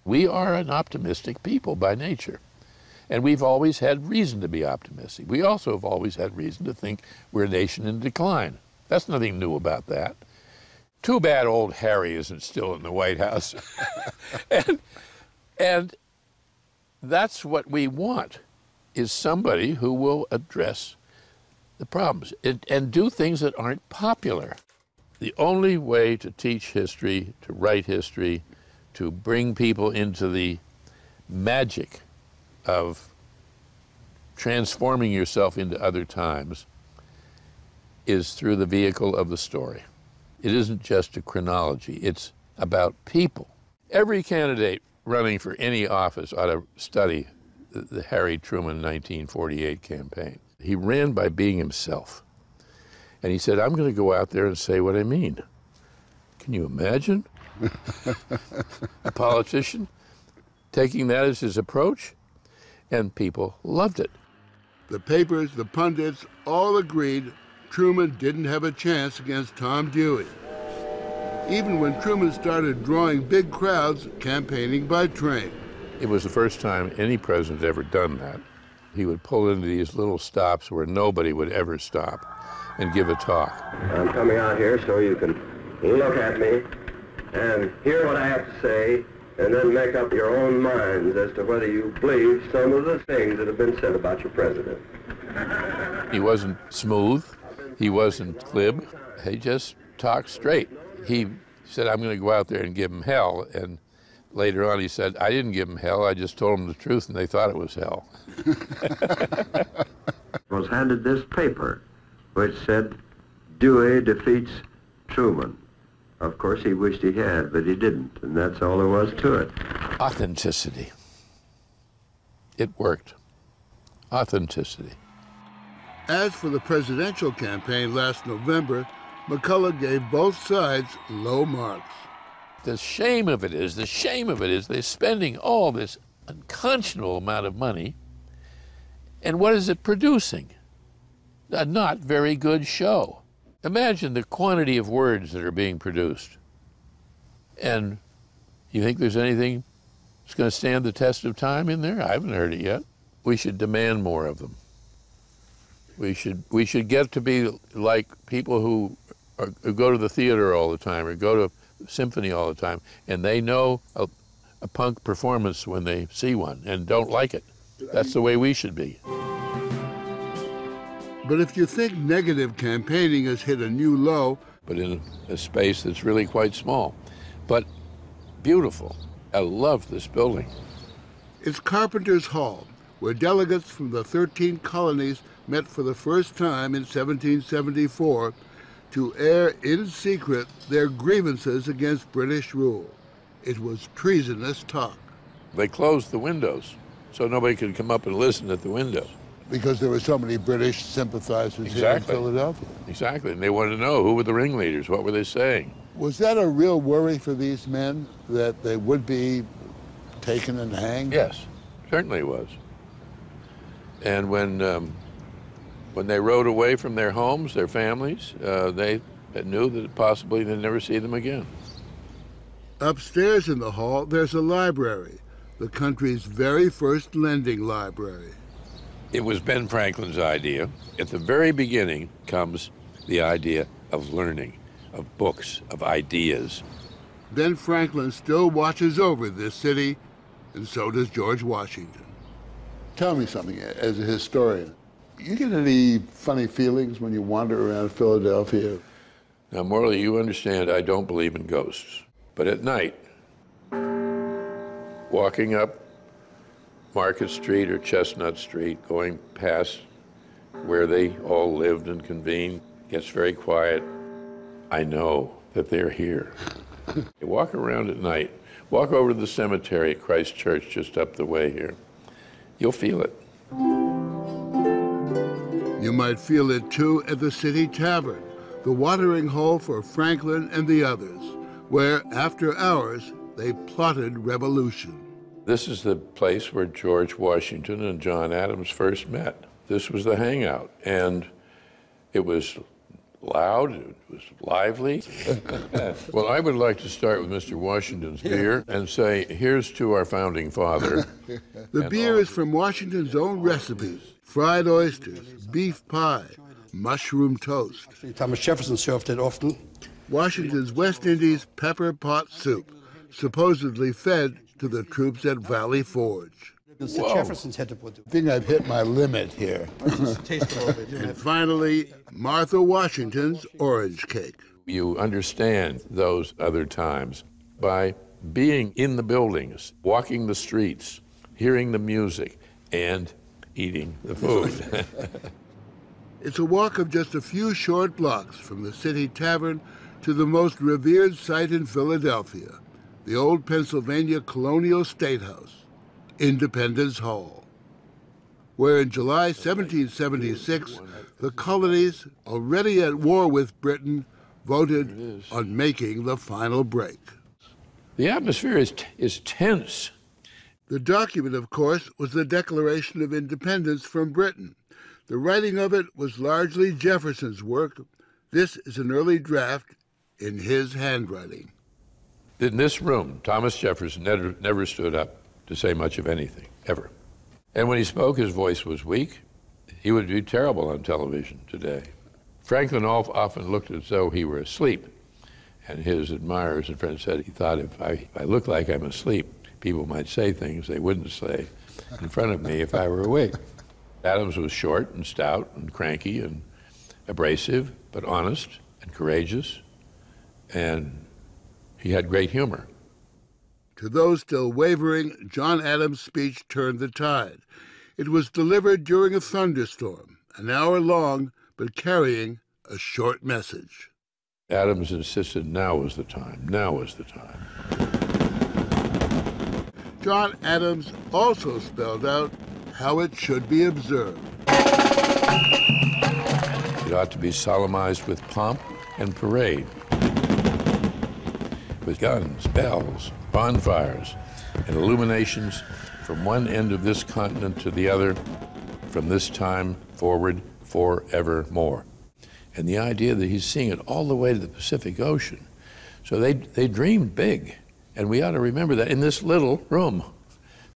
We are an optimistic people by nature. And we've always had reason to be optimistic. We also have always had reason to think we're a nation in decline. That's nothing new about that. Too bad old Harry isn't still in the White House. and that's what we want, is somebody who will address the problems and do things that aren't popular. The only way to teach history, to write history, to bring people into the magic of transforming yourself into other times is through the vehicle of the story. It isn't just a chronology, it's about people. Every candidate running for any office ought to study the Harry Truman 1948 campaign. He ran by being himself. And he said, I'm going to go out there and say what I mean. Can you imagine a politician taking that as his approach? And people loved it. The papers, the pundits, all agreed Truman didn't have a chance against Tom Dewey. Even when Truman started drawing big crowds campaigning by train. It was the first time any president had ever done that. He would pull into these little stops where nobody would ever stop and give a talk. I'm coming out here so you can look at me and hear what I have to say, and then make up your own minds as to whether you believe some of the things that have been said about your president. He wasn't smooth. He wasn't glib. He just talked straight. He said, I'm going to go out there and give him hell. And later on he said, I didn't give him hell. I just told him the truth, and they thought it was hell. Was handed this paper, which said, Dewey defeats Truman. Of course, he wished he had, but he didn't, and that's all there was to it. Authenticity. It worked. Authenticity. As for the presidential campaign last November, McCullough gave both sides low marks. The shame of it is they're spending all this unconscionable amount of money, and what is it producing? A not very good show. Imagine the quantity of words that are being produced. And you think there's anything that's going to stand the test of time in there? I haven't heard it yet. We should demand more of them. We should get to be like people who go to the theater all the time or go to symphony all the time, and they know a punk performance when they see one and don't like it. That's the way we should be. But if you think negative campaigning has hit a new low... But in a space that's really quite small, but beautiful. I love this building. It's Carpenter's Hall, where delegates from the 13 colonies met for the first time in 1774 to air in secret their grievances against British rule. It was treasonous talk. They closed the windows so nobody could come up and listen at the window. Because there were so many British sympathizers here in Philadelphia. Exactly, and they wanted to know who were the ringleaders, what were they saying. Was that a real worry for these men, that they would be taken and hanged? Yes, certainly it was. And when they rode away from their homes, their families, they knew that possibly they'd never see them again. Upstairs in the hall, there's a library, the country's very first lending library. It was Ben Franklin's idea. At the very beginning comes the idea of learning, of books, of ideas. Ben Franklin still watches over this city, and so does George Washington. Tell me something, as a historian, you get any funny feelings when you wander around Philadelphia? Now, Morley, you understand I don't believe in ghosts. But at night, walking up Market Street or Chestnut Street, going past where they all lived and convened, gets very quiet. I know that they're here. You walk around at night, walk over to the cemetery at Christ Church just up the way here. You'll feel it. You might feel it too at the City Tavern, the watering hole for Franklin and the others, where after hours they plotted revolution. This is the place where George Washington and John Adams first met. This was the hangout, and it was loud, it was lively. Well, I would like to start with Mr. Washington's beer and say, here's to our founding father. The beer is from Washington's own recipes: fried oysters, beef pie, mushroom toast. Thomas Jefferson served it often. Washington's West Indies pepper pot soup, supposedly fed to the troops at Valley Forge. Mr. Jefferson's had to put it. I think I've hit my limit here. Taste a little bit. And finally, Martha Washington's orange cake. You understand those other times by being in the buildings, walking the streets, hearing the music, and eating the food. It's a walk of just a few short blocks from the City Tavern to the most revered site in Philadelphia, the old Pennsylvania Colonial State House, Independence Hall, where in July 1776, the colonies, already at war with Britain, voted on making the final break. The atmosphere is tense. The document, of course, was the Declaration of Independence from Britain. The writing of it was largely Jefferson's work. This is an early draft in his handwriting. In this room, Thomas Jefferson never stood up to say much of anything, ever. And when he spoke, his voice was weak. He would be terrible on television today. Franklin often looked as though he were asleep, and his admirers and friends said he thought if I look like I'm asleep, people might say things they wouldn't say in front of me if I were awake. Adams was short and stout and cranky and abrasive, but honest and courageous, and he had great humor. To those still wavering, John Adams' speech turned the tide. It was delivered during a thunderstorm, an hour long, but carrying a short message. Adams insisted now was the time, now was the time. John Adams also spelled out how it should be observed. It ought to be solemnized with pomp and parade, with guns, bells, bonfires, and illuminations from one end of this continent to the other, from this time forward forevermore. And the idea that he's seeing it all the way to the Pacific Ocean. So they dreamed big, and we ought to remember that in this little room.